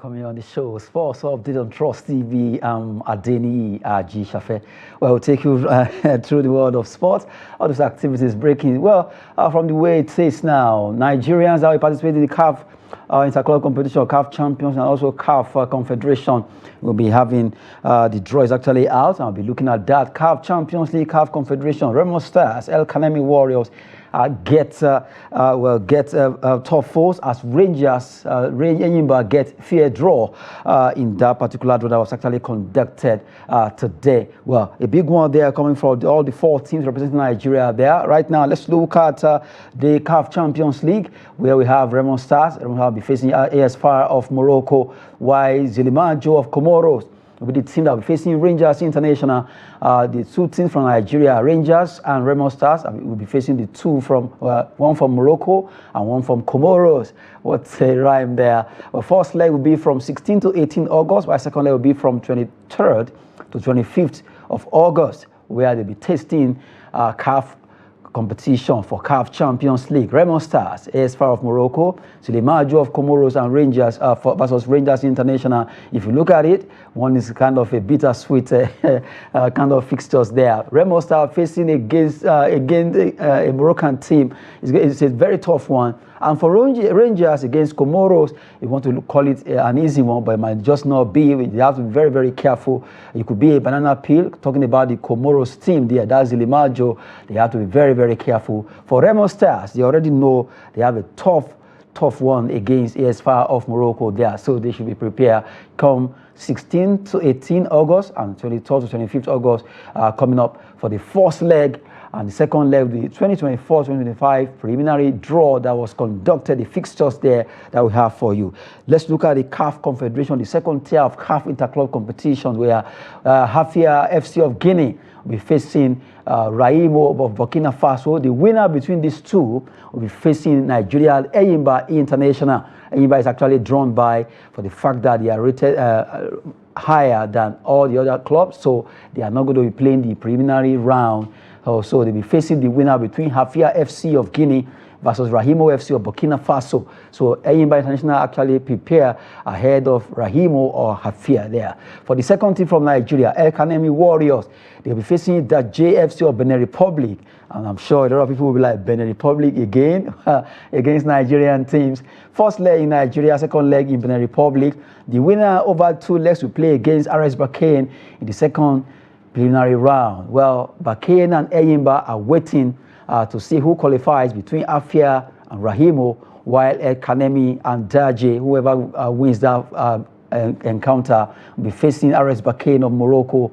welcome you on the show. Sports update on Trust TV. Adeni G. Shafe. Well, we'll take you through the world of sports. All those activities breaking. Well, from the way it says now, Nigerians that will participate in the CAF interclub competition, CAF champions, and also CAF Confederation will be having the draw is actually out. I'll be looking at that. CAF Champions League, CAF Confederation, Remo Stars, El-Kanemi Warriors get top fours as Rangers, Enyimba get fair draw in that particular draw that was actually conducted today. Well, a big one there coming from all the 4 teams representing Nigeria there. Right now, let's look at the CAF Champions League, where we have Remo Stars. Remo will be facing AS FAR of Morocco, while Zilimanjo of Comoros with the team that will be facing Rangers International. The 2 teams from Nigeria, Rangers and Remo Stars, will be facing the 2 from one from Morocco and one from Comoros. What's a rhyme there? The first leg will be from 16 to 18 August, while second leg will be from 23rd to 25th of August, where they'll be testing CAF competition for CAF Champions League. Remo Stars, AS FAR of Morocco, Zilimanjo of Comoros, and Rangers versus Rangers International. If you look at it, one is kind of a bittersweet kind of fixtures there. Remo Stars facing against a Moroccan team. It's a very tough one. And for Rangers against Comoros, you want to call it an easy one, but it might just not be. You have to be very, very careful. It could be a banana peel. Talking about the Comoros team there, that's Zilimanjo. They have to be very, very careful. For Remo Stars, they already know they have a tough one against AS FAR of Morocco there, so they should be prepared. Come 16 to 18 August and 23rd to 25th August coming up for the first leg. And the second leg, the 2024-2025 preliminary draw that was conducted, the fixtures there that we have for you. Let's look at the CAF Confederation, the second tier of CAF interclub competitions, where Hafia FC of Guinea will be facing Remo of Burkina Faso. The winner between these two will be facing Nigeria Enyimba International. Enyimba is actually drawn by for the fact that they are rated higher than all the other clubs, so they are not going to be playing the preliminary round. So they'll be facing the winner between Hafia FC of Guinea versus Remo FC of Burkina Faso. So Enyimba International actually prepare ahead of Remo or Hafia there. For the second team from Nigeria, El-Kanemi Warriors, they'll be facing the JFC of Benin Republic. And I'm sure a lot of people will be like, Benin Republic again against Nigerian teams. First leg in Nigeria, second leg in Benin Republic. The winner over 2 legs will play against RS Berkane in the second preliminary round. Well, Berkane and Enyimba are waiting to see who qualifies between Hafia and Remo, while El-Kanemi and Daje, whoever wins that encounter, will be facing RS Berkane of Morocco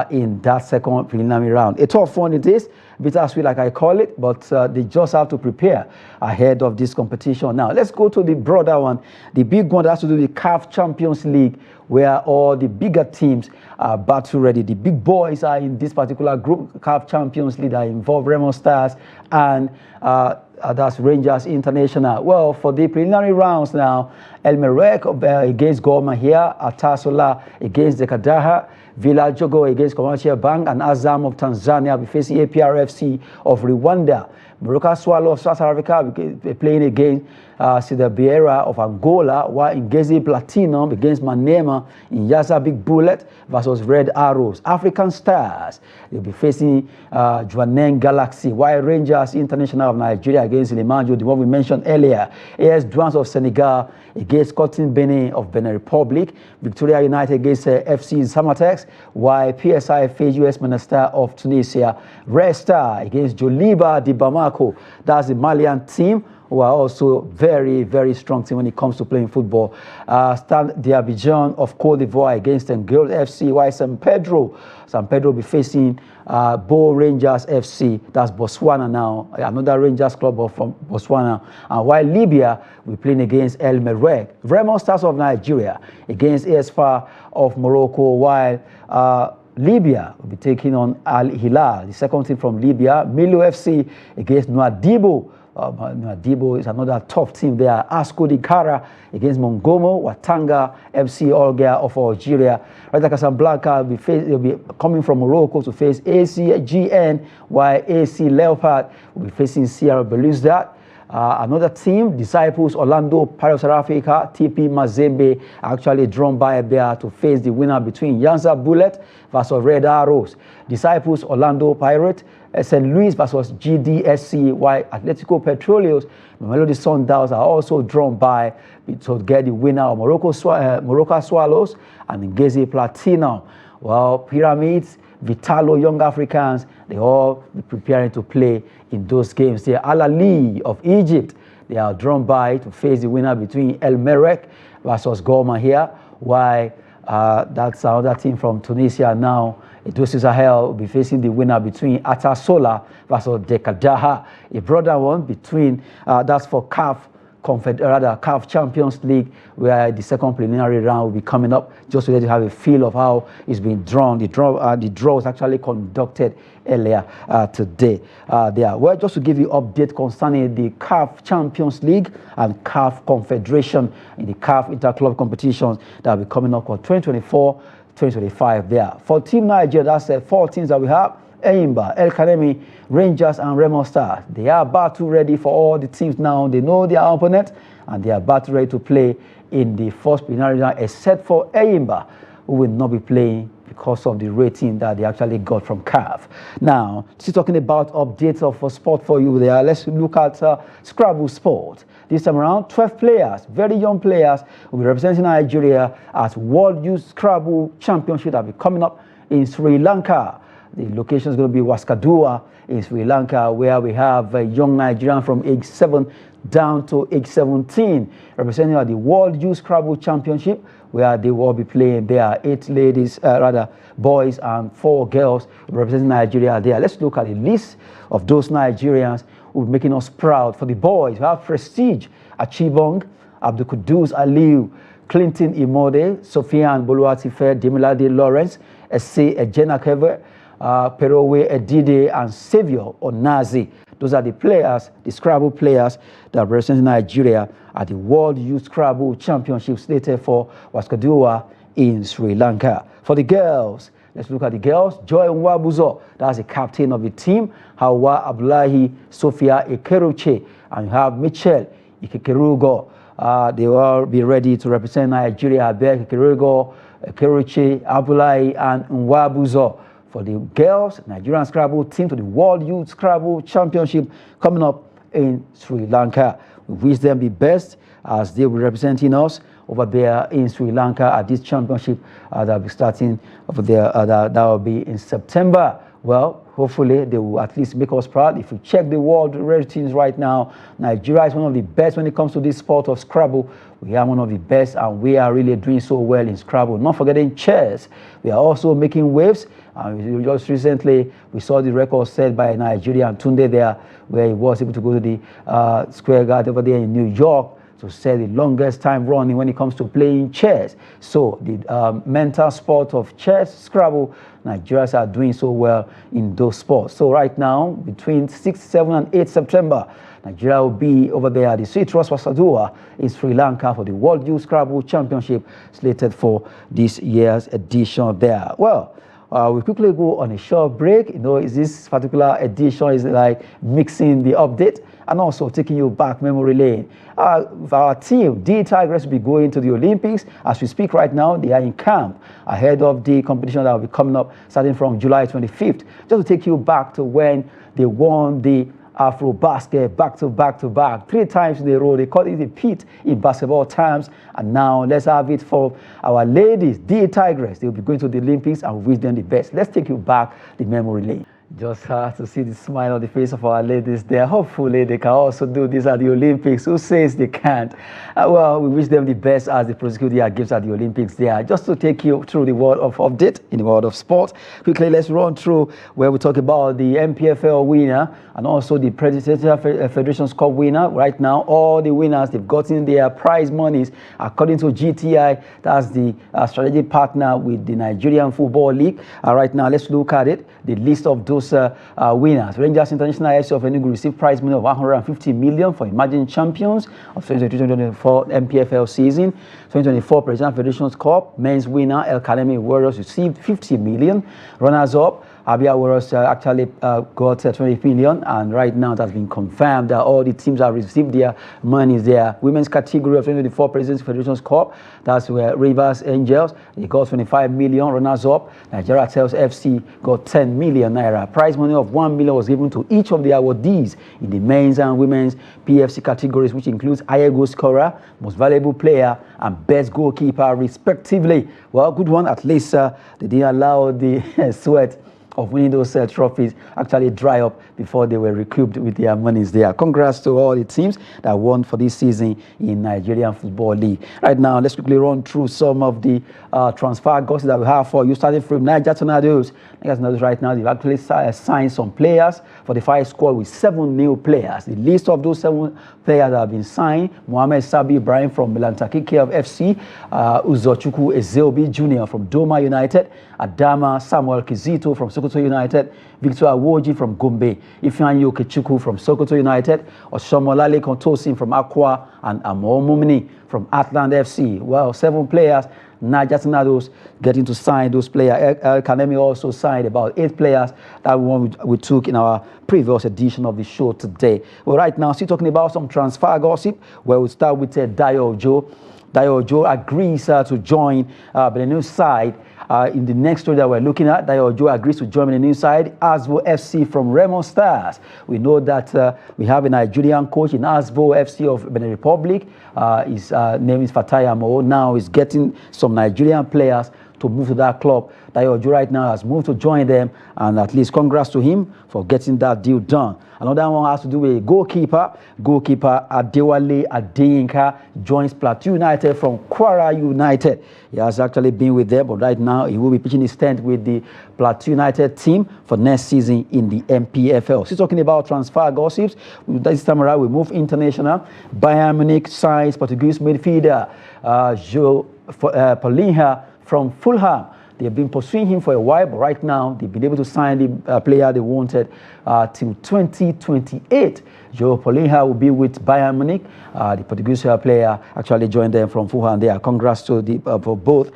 in that second preliminary round. A tough one it is, bittersweet like I call it, but they just have to prepare ahead of this competition. Now, let's go to the broader one, the big one that has to do with the CAF Champions League, where all the bigger teams are battle ready. The big boys are in this particular group, CAF Champions League, that involve Remo Stars and that's Rangers International. Well, for the preliminary rounds now, El Merreikh against Gor Mahia, Atasola against Dekadaha, Villa Jogo against Commercial Bank, and Azam of Tanzania will be facing APRFC of Rwanda. Morocco Swallow of South Africa will be playing against Cida Beira of Angola, while Ngezi Platinum against Manema in Yaza Big Bullet versus Red Arrows. African Stars, they'll be facing Jwaneng Galaxy, while Rangers International of Nigeria against Zilimanjo, the one we mentioned earlier. AS Douanes of Senegal against Cotton Benin of Benin Republic. Victoria United against FC Samatex, while PSIFA US Monastir of Tunisia. Red Star against Joliba de Bamako, that's the Malian team, who are also very, very strong team when it comes to playing football. Stade d'Abidjan of Cote d'Ivoire against Ngol FC, while San Pedro will be facing Bo Rangers FC, that's Botswana now, another Rangers club from Botswana. And while Libya will be playing against El Merreikh. Remo Stars of Nigeria against AS FAR of Morocco, while Libya will be taking on Al Hilal, the second team from Libya. Milo FC against Nouadhibou. Nouadhibou is another tough team there. Asco Dikara against Mongomo. Watanga FC Olga of Algeria. Raja Casablanca will be coming from Morocco to face ACGN, while AC Leopard will be facing Sierra Belouizdad. Another team, Disciples Orlando Pirates of South Africa, TP Mazembe, actually drawn by there to face the winner between Yanza Bullet versus Red Arrows. Disciples Orlando Pirates, St. Louis versus GDSC, while Atletico Petroleos, Melody Sundowns are also drawn by to get the winner of Morocco Swallows and Ngezi Platinum. Well, Pyramids, Vitalo, Young Africans, they all be preparing to play in those games. There, Al Ahly of Egypt, they are drawn by to face the winner between El Merreikh versus Goma here, while that's another team from Tunisia now. Edosu Sahel will be facing the winner between Atasola versus Dekadaha. A brother one between, that's for CAF Champions League, where the second preliminary round will be coming up, just to let you have a feel of how it's been drawn. The draw was actually conducted earlier today. Well, just to give you update concerning the CAF Champions League and CAF Confederation in the CAF Interclub competitions that will be coming up for 2024-2025 there. For Team Nigeria, that's 4 teams that we have. Enyimba, El-Kanemi, Rangers, and Remo Stars. They are battle ready for all the teams now. They know their opponent, and they are battle ready to play in the first preliminary round, except for Enyimba, who will not be playing because of the rating that they actually got from CAF. Now, still talking about updates of sport for you there. Let's look at Scrabble Sport. This time around, 12 players, very young players, will be representing Nigeria at World Youth Scrabble Championship that will be coming up in Sri Lanka. The location is going to be Waskadua in Sri Lanka, where we have a young Nigerian from age 7 down to age 17, representing at the World Youth Scrabble Championship, where they will be playing. There are 8 ladies, boys and 4 girls representing Nigeria there. Let's look at the list of those Nigerians who are making us proud. For the boys, we have Prestige Achibong, Abdul Kudus Aliu, Clinton Imode, Sofian Boluatife, Demilade Lawrence, Ese Ejenakeve, Perowe Edide, and Savior Onazi. Those are the players, the Scrabble players that represent Nigeria at the World Youth Scrabble Championship slated for Waskadua in Sri Lanka. For the girls, let's look at the girls. Joy Nwabuzo, that's the captain of the team. Hawa Abdullahi, Sophia Ekeruche, and you have Michelle Ikekerugo. They will be ready to represent Nigeria there. Ikekerugo, Ekeruche, Abdullahi, and Nwabuzo. For the girls, Nigerian Scrabble team to the World Youth Scrabble Championship coming up in Sri Lanka. We wish them the best as they will be representing us over there in Sri Lanka at this championship that will be starting over there. That will be in September. Well, hopefully they will at least make us proud. If you check the world ratings right now, Nigeria is one of the best when it comes to this sport of Scrabble. We are one of the best, and we are really doing so well in Scrabble. Not forgetting chess. We are also making waves. Just recently, we saw the record set by Nigerian Tunde there, where he was able to go to the Square Garden over there in New York to set the longest time running when it comes to playing chess. So the mental sport of chess, Scrabble, Nigerians are doing so well in those sports. So right now, between 6, 7, and 8 September, Nigeria will be over there at the Citrus Wasadua in Sri Lanka for the World Youth Scrabble Championship slated for this year's edition there. Well, we quickly go on a short break. You know, this particular edition is like mixing the update and also taking you back memory lane. Our team, the Tigers, will be going to the Olympics. As we speak right now, they are in camp ahead of the competition that will be coming up starting from July 25th. Just to take you back to when they won the Afro basket back to back 3 times in a row. They call it a pit in basketball terms. And now let's have it for our ladies, the Tigers. They'll be going to the Olympics and wish them the best. Let's take you back the memory lane. Just to see the smile on the face of our ladies there. Hopefully they can also do this at the Olympics. Who says they can't? Well, we wish them the best as they prosecute their games at the Olympics there. Just to take you through the world of update in the world of sport. Quickly, let's run through where we talk about the MPFL winner and also the Presidential Federation's Cup winner. Right now, all the winners, they've gotten their prize monies according to GTI. That's the strategic partner with the Nigerian Football League. Right now, let's look at it. The list of those winners. Rangers International FC of Enugu received prize money of 150 million for emerging champions of 2023-2024 MPFL season. 2024 Presidential Federation's Cup men's winner El-Kanemi Warriors received 50 million. Runners-up Abia Warriors actually got 20 million, and right now it has been confirmed that all the teams have received their monies there. Women's category of 2024 President's Federation's Cup, that's where Rivers Angels, they got 25 million. Runners up, Nigeria Tales FC got 10 million naira. Prize money of 1 million was given to each of the awardees in the men's and women's PFC categories, which includes highest goal scorer, most valuable player, and best goalkeeper, respectively. Well, good one. At least they didn't allow the sweat of winning those trophies actually dry up before they were recouped with their monies there. Congrats to all the teams that won for this season in Nigerian Football League. Right now, let's quickly run through some of the transfer gossip that we have for you, starting from Niger Tornadoes. Niger Tornadoes right now, they've actually signed some players for the 5 squad with 7 new players. The list of those 7 players that have been signed: Mohamed Sabi Ibrahim from Milantakike of FC, Uzochukwu Ezeobi Jr. from Doma United, Adama Samuel Kizito from Sokoto United, Victor Awoji from Gombe, Ifeanyi Okechukwu from Sokoto United, Osomolale Kontosin from Akwa, and Amo Mumini from Atland FC. Well, 7 players. Niger Tornadoes getting to sign those players. El-Kanemi also signed about 8 players. That one we took in our previous edition of the show today. Well, right now, still talking about some transfer gossip, where we start with Dayo Ojo. Dayo Ojo agrees to join the new side. In the next story that we're looking at, Dayo Ojo agrees to join the new side, Asvo FC from Remo Stars. We know that we have a Nigerian coach in Asvo FC of Benin Republic. His name is Fataya Mo. Now he's getting some Nigerian players to move to that club. Dayo Ojo right now has moved to join them, and at least congrats to him for getting that deal done. Another one has to do with a goalkeeper. Goalkeeper Adewale Adeyinka joins Plateau United from Kwara United. He has actually been with them, but right now he will be pitching his tent with the Plateau United team for next season in the MPFL. Still talking about transfer gossips. This time around, we move international. Bayern Munich signs Portuguese midfielder João Paulinho from Fulham. They've been pursuing him for a while, but right now they've been able to sign the player they wanted till 2028. João Paulinho will be with Bayern Munich. The Portuguese player actually joined them from Fulham there. Congrats to for both.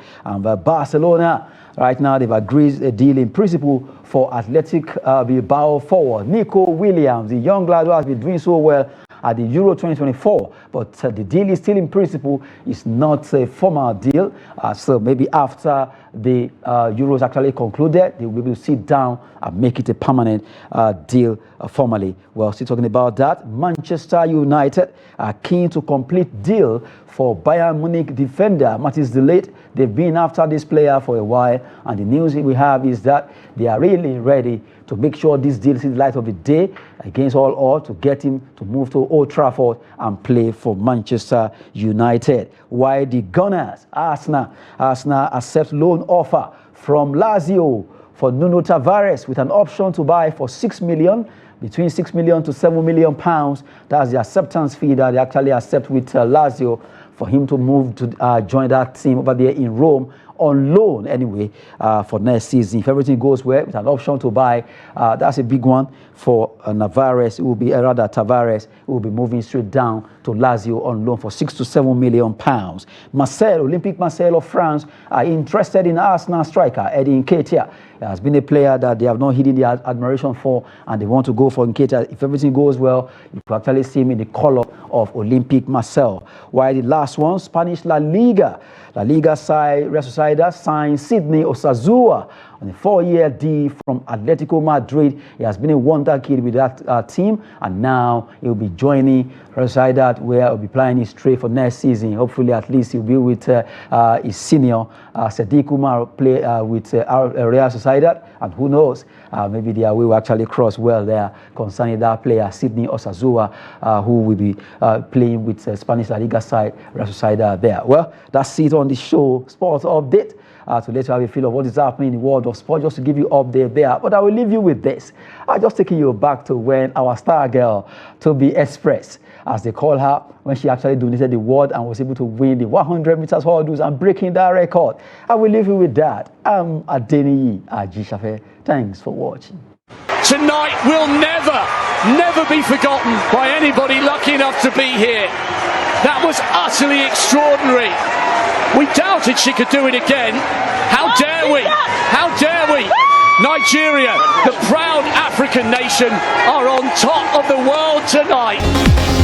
Barcelona, right now they've agreed a deal in principle for Athletic Bilbao forward Nico Williams, the young lad who has been doing so well at the Euro 2024, but the deal is still in principle. It's not a formal deal, so maybe after the Euros actually concluded, they will be able to sit down and make it a permanent deal formally. Well, still talking about that, Manchester United are keen to complete deal for Bayern Munich defender Matthias de Ligt. They've been after this player for a while, and the news we have is that they are really ready to make sure this deal sees the light of the day against all odds, to get him to move to Old Trafford and play for Manchester United. While the Gunners, Arsenal accept loan offer from Lazio for Nuno Tavares with an option to buy for 6 million, between 6 million to 7 million pounds. That's the acceptance fee that they actually accept with Lazio for him to move to join that team over there in Rome on loan anyway for next season. If everything goes well, with an option to buy, that's a big one for Tavares. It will be Tavares. It will be moving straight down to Lazio on loan for 6 to 7 million pounds. Olympique Marseille of France are interested in Arsenal striker Eddie Nketiah. He has been a player that they have not hidden their admiration for, and they want to go for Nketiah. If everything goes well, you can actually see him in the colour of Olympique Marseille. While the last one, Spanish La Liga side, Real Sociedad signed Sidney Osazua on a 4-year deal from Atletico Madrid. He has been a wonder kid with that team, and now he'll be joining Real Sociedad, where he'll be playing his trade for next season. Hopefully, at least he'll be with his senior Sadiq Umar play with Real Sociedad, and who knows, maybe their way will actually cross well there concerning that player Sidney Osazua, who will be playing with Spanish La Liga side Real Sociedad there. Well, that's it on the show Sports Update. To let you have a feel of what is happening in the world of sport, just to give you update there. But I will leave you with this. I'm just taking you back to when our star girl, Toby Express, as they call her, when she actually donated the world and was able to win the 100 meters hurdles and breaking that record. I will leave you with that. I'm Adeniyi Ajishafe. Thanks for watching. Tonight will never be forgotten by anybody lucky enough to be here. That was utterly extraordinary. We doubted she could do it again. How dare we? How dare we? Nigeria, the proud African nation, are on top of the world tonight.